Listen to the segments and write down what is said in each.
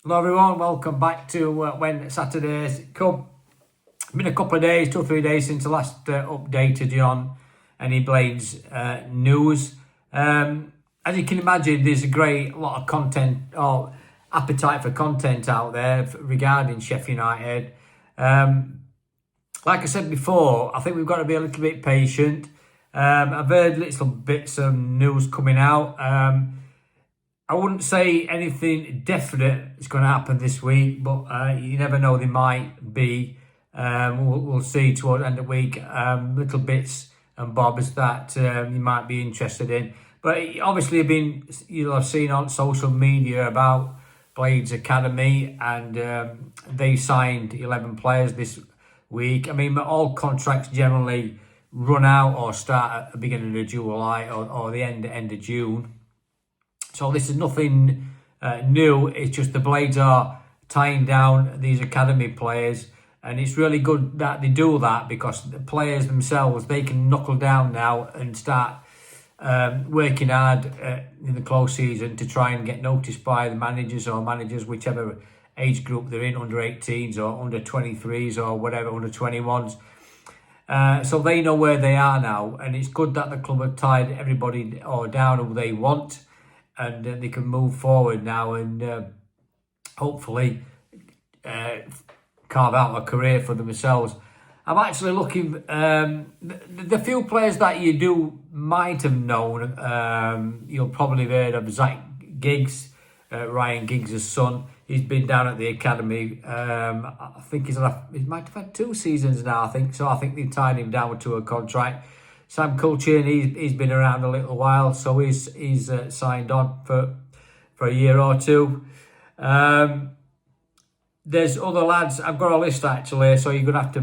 Hello everyone, welcome back to When Saturdays Come. It's been a couple of days, 2 or 3 days since I last updated you on any Blades news. As you can imagine, there's a great lot of content or appetite for content out there regarding Sheffield United. Like I said before, I think we've got to be a little bit patient. I've heard little bits of news coming out. I wouldn't say anything definite is going to happen this week, but you never know, they might be. We'll see towards the end of the week. Little bits and bobs that you might be interested in. But obviously, you'll have seen on social media about Blades Academy, and they signed 11 players this week. I mean, all contracts generally run out or start at the beginning of July or the end of June. So this is nothing new. It's just the Blades are tying down these academy players, and it's really good that they do that, because the players themselves, they can knuckle down now and start working hard in the close season to try and get noticed by the managers, whichever age group they're in, under 18s or under 23s or whatever, under 21s. So they know where they are now, and it's good that the club have tied everybody down who they want, and they can move forward now and hopefully carve out a career for themselves. I'm actually looking, the few players that you might have known, you'll probably have heard of Zach Giggs, Ryan Giggs' son. He's been down at the academy. I think he might have had 2 seasons now, I think. So I think they tied him down to a contract. Sam Culchin, he's been around a little while, so he's signed on for a year or 2. There's other lads. I've got a list actually, so you're gonna have to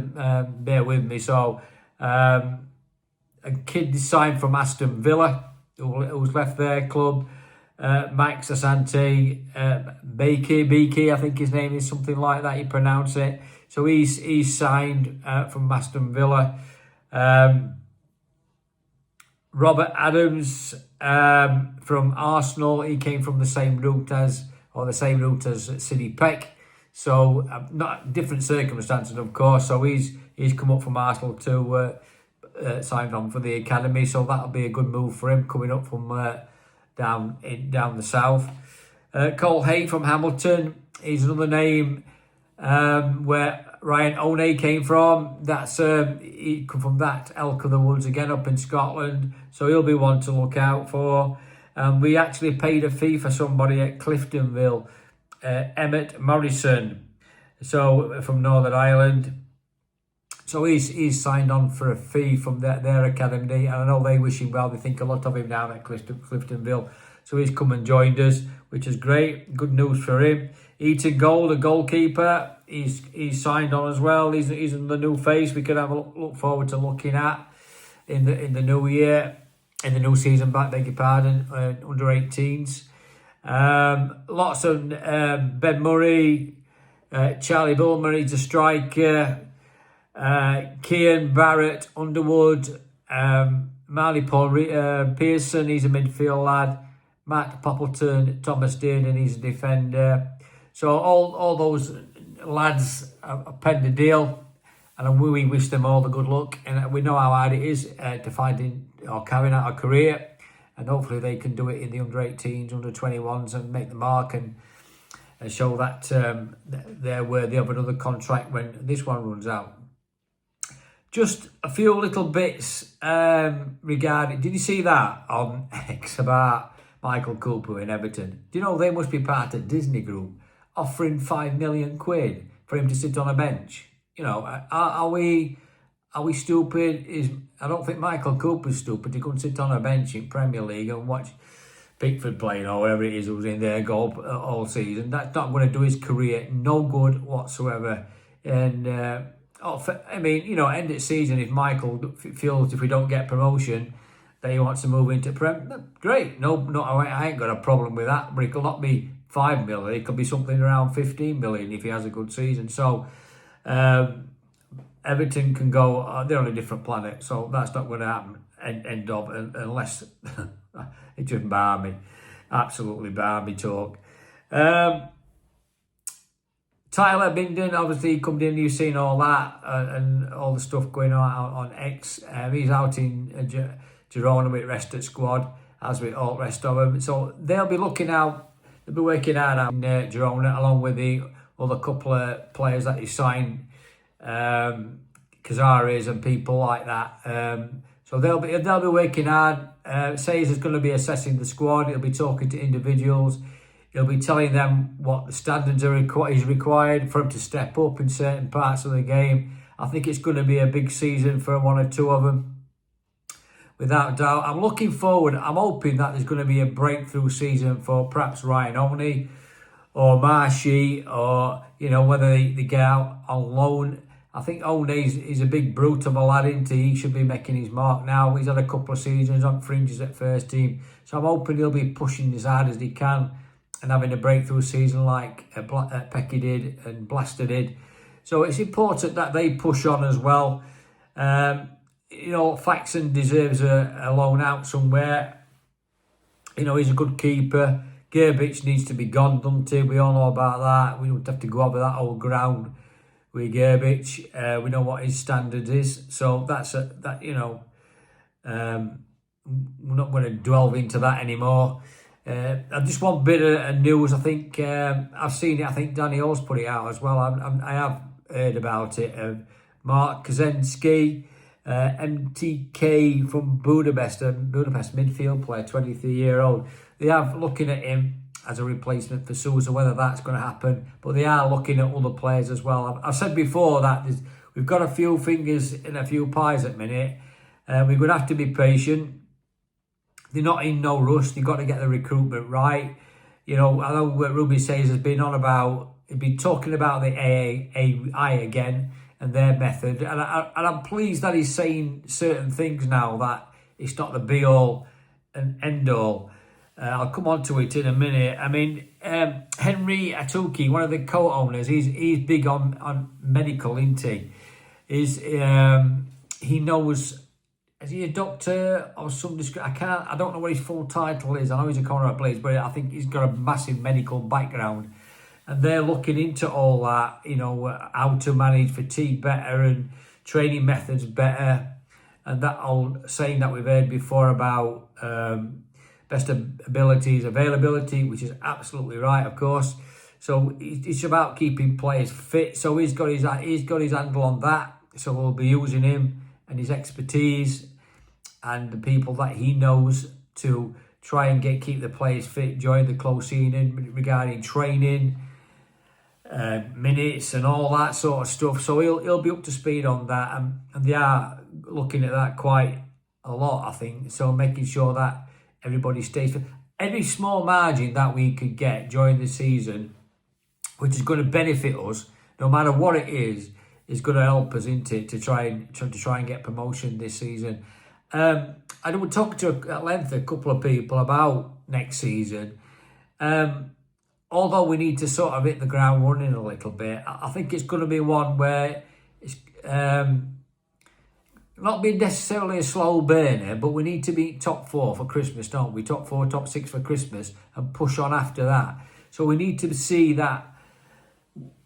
bear with me. So a kid signed from Aston Villa, who's left their club. Mike Sasante, Beaky, I think his name is, something like that you pronounce it. So he's signed from Aston Villa. Robert Adams from Arsenal, he came from the same route as City Peck. So not different circumstances, of course. So he's come up from Arsenal to signed on for the academy. So that'll be a good move for him coming up from down the south. Cole Hay from Hamilton is another name where Ryan Oney came from. That's he come from that elk of the woods again up in Scotland. So he'll be one to look out for. We actually paid a fee for somebody at Cliftonville, Emmett Morrison, so from Northern Ireland. So he's signed on for a fee from their academy, and I know they wish him well. They think a lot of him down at Cliftonville. So he's come and joined us, which is great. Good news for him. Eaton Gold, a goalkeeper, he's signed on as well. He's in the new face. We could have a look forward to looking at in the new year, in the new season. Beg your pardon, under 18s. Lots of Ben Murray, Charlie Bulmer, he's a striker. Kian Barrett, Underwood, Marley Paul Pearson, he's a midfield lad. Matt Poppleton, Thomas Dearden, he's a defender. So all those lads have penned a deal, and we wish them all the good luck. And we know how hard it is to finding or carrying out a career, and hopefully they can do it in the under 18s, under 21s, and make the mark and show that they're worthy of another contract when this one runs out. Just a few little bits regarding... Did you see that on X about Michael Cooper in Everton? Do you know they must be part of Disney Group, offering £5 million for him to sit on a bench? You know, are we stupid? I don't think Michael Cooper's stupid. He couldn't sit on a bench in Premier League and watch Pickford playing, or whoever it is who's in their goal all season. That's not going to do his career no good whatsoever. And... I mean, you know, end of season, if Michael feels if we don't get promotion that he wants to move into Prem, great. I ain't got a problem with that. But it could not be 5 million. It could be something around 15 million if he has a good season. So Everton can go. They're on a different planet, so that's not going to happen. End of, unless it just balmy, absolutely balmy talk. Tyler Bindon, obviously, come in, you've seen all that and all the stuff going on X. He's out in Girona with rest at squad, as with all the rest of them. So they'll be looking out, they'll be working out in Girona, along with the other couple of players that he signed, Cazares and people like that. So they'll be working hard. Says is going to be assessing the squad. He'll be talking to individuals. He'll be telling them what the standards is required for him to step up in certain parts of the game. I think it's going to be a big season for one or two of them, without doubt. I'm looking forward. I'm hoping that there's going to be a breakthrough season for perhaps Ryan Oney or Marshy, or whether they get out on loan. I think Oney is a big brute of a lad, isn't he? He should be making his mark now. He's had a couple of seasons on fringes at first team, so I'm hoping he'll be pushing as hard as he can and having a breakthrough season like Pecky did and Blaster did. So it's important that they push on as well. Faxon deserves a loan out somewhere. He's a good keeper. Gerbic needs to be gone, doesn't he? We all know about that. We don't have to go over that old ground with Gerbic. We know what his standard is. So we're not going to delve into that anymore. Just one bit of news. I think I've seen it. I think Danny Hall's put it out as well. I have heard about it. Mark Kaczynski, MTK from Budapest midfield player, 23-year-old. They are looking at him as a replacement for Sousa, whether that's going to happen. But they are looking at other players as well. I've said before that we've got a few fingers in a few pies at the minute. We're going to have to be patient. They're not in no rush. They've got to get the recruitment right. I know what Ruby says has been on about, he's been talking about the AI again and their method. And I'm pleased that he's saying certain things now, that it's not the be-all and end-all. I'll come on to it in a minute. I mean, Henry Atuki, one of the co-owners, he's big on medical, isn't he? He knows... Is he a doctor or some? I don't know what his full title is. I know he's a corner player, but I think he's got a massive medical background, and they're looking into all that. How to manage fatigue better and training methods better, and that old saying that we've heard before about best abilities, availability, which is absolutely right, of course. So it's about keeping players fit. So he's got his handle on that. So we'll be using him and his expertise and the people that he knows to try and keep the players fit during the close season regarding training, minutes and all that sort of stuff. So he'll be up to speed on that, and they are looking at that quite a lot, I think. So making sure that everybody stays fit. Every small margin that we could get during the season, which is going to benefit us, no matter what it is going to help us, isn't it, to try and get promotion this season. I would talk to at length a couple of people about next season. Although we need to sort of hit the ground running a little bit, I think it's going to be one where it's not be necessarily a slow burner, but we need to be top 4 for Christmas, don't we? Top 4, top 6 for Christmas, and push on after that. So we need to see that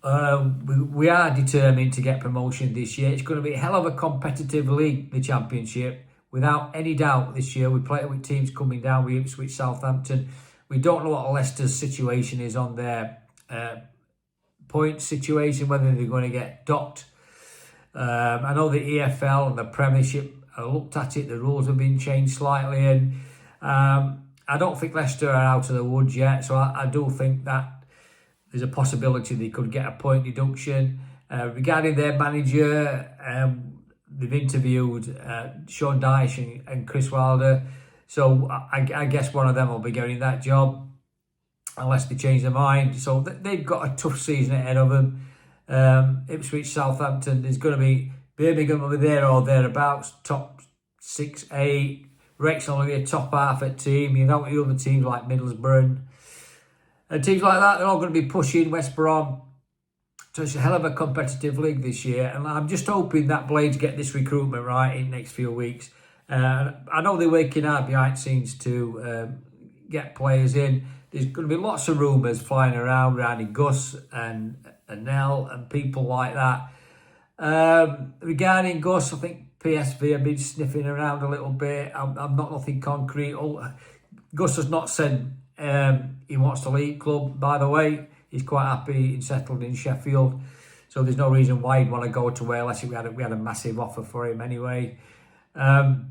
we are determined to get promotion this year. It's going to be a hell of a competitive league, the Championship, without any doubt. This year we play it with teams coming down with Ipswich, Southampton. We don't know what Leicester's situation is on their point situation, whether they're going to get docked. I know the EFL and the Premiership, I looked at it, the rules have been changed slightly, and I don't think Leicester are out of the woods yet, so I do think that there's a possibility they could get a point deduction. Regarding their manager, they've interviewed Sean Dyche and Chris Wilder, so I guess one of them will be getting that job unless they change their mind. So they've got a tough season ahead of them. Ipswich, Southampton, there's going to be Birmingham will be there or thereabouts, top 6, 8. Wrexham will be a top half at team. The other teams like Middlesbrough and teams like that, they're all going to be pushing West Brom. So it's a hell of a competitive league this year, and I'm just hoping that Blades get this recruitment right in the next few weeks. I know they're working hard behind the scenes to get players in. There's going to be lots of rumours flying around regarding Gus and and Nell and people like that. Regarding Gus, I think PSV have been sniffing around a little bit. I'm not nothing concrete. Gus has not said he wants to leave club, by the way. He's quite happy and settled in Sheffield. So there's no reason why he'd want to go to Wales. We had a massive offer for him anyway. Anel,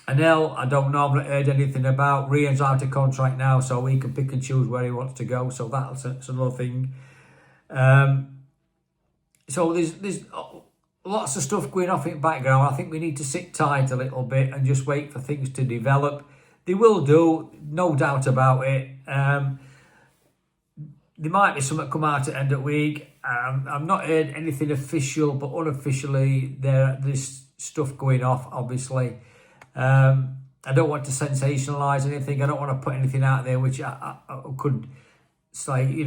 I don't know. I've not heard anything about. Rian's out of contract now, so he can pick and choose where he wants to go. So that's another thing. So there's lots of stuff going off in the background. I think we need to sit tight a little bit and just wait for things to develop. They will do, no doubt about it. There might be something come out at the end of the week. I've not heard anything official, but unofficially there's stuff going off, obviously. I don't want to sensationalise anything. I don't want to put anything out there which I could say, you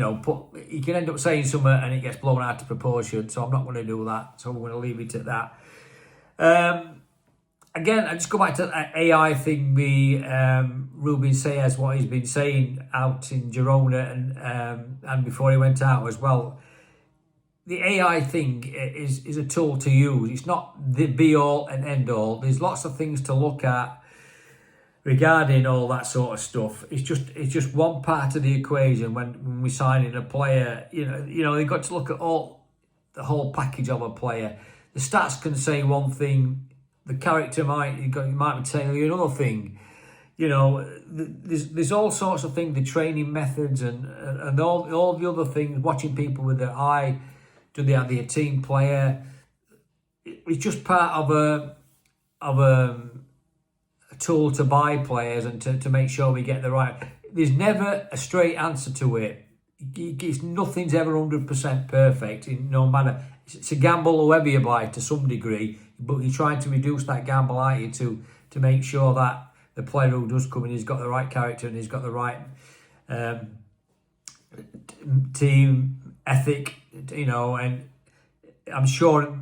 can end up saying something and it gets blown out of proportion. So I'm not going to do that. So I'm going to leave it at that. Again, I just go back to that AI thing. Ruben says what he's been saying out in Girona and before he went out as well. The AI thing is a tool to use. It's not the be all and end all. There's lots of things to look at regarding all that sort of stuff. It's just one part of the equation when we sign in a player. You've got to look at the whole package of a player. The stats can say one thing. The character might be telling you another thing. There's all sorts of things. The training methods and all the other things. Watching people with their eye. Do they have a team player? It's just part of a tool to buy players and to make sure we get the right. There's never a straight answer to it. Nothing's ever 100% perfect. No matter, it's a gamble whoever you buy to some degree, but you're trying to reduce that gamble, aren't you, to make sure that the player who does come in, he's got the right character and he's got the right team ethic, and I'm sure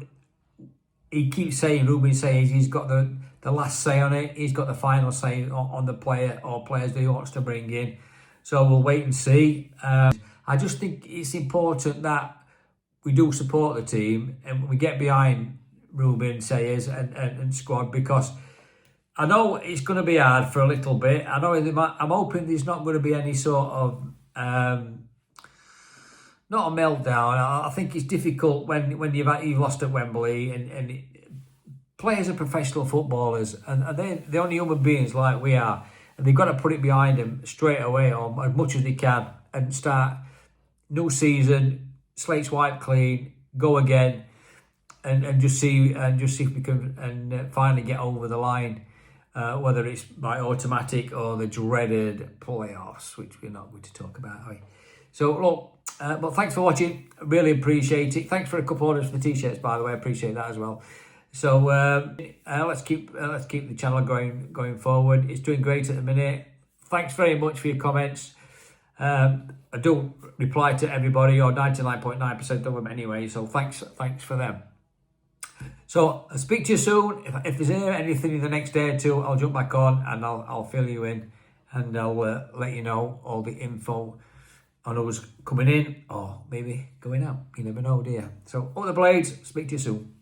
he keeps saying, Ruben says he's got the last say on it. He's got the final say on the player or players that he wants to bring in. So we'll wait and see. I just think it's important that we do support the team and we get behind Ruben Sayers and squad, because I know it's going to be hard for a little bit. I'm hoping there's not going to be any sort of not a meltdown. I think it's difficult when you've lost at Wembley and players are professional footballers and they're only human beings like we are, and they've got to put it behind them straight away or as much as they can and start new season, slates wiped clean, go again, and just see if we can finally get over the line, whether it's by automatic or the dreaded playoffs, which we're not going to talk about, are we? So look. But thanks for watching. Really appreciate it. Thanks for a couple orders for the t-shirts, by the way. I appreciate that as well. So let's keep the channel going forward. It's doing great at the minute. Thanks very much for your comments. I do reply to everybody, or 99.9% of them anyway. So thanks for them. So I'll speak to you soon. If there's anything in the next day or two, I'll jump back on and I'll fill you in, and I'll let you know all the info on who's coming in or maybe going out. You never know, do you? So, up the blades. Speak to you soon.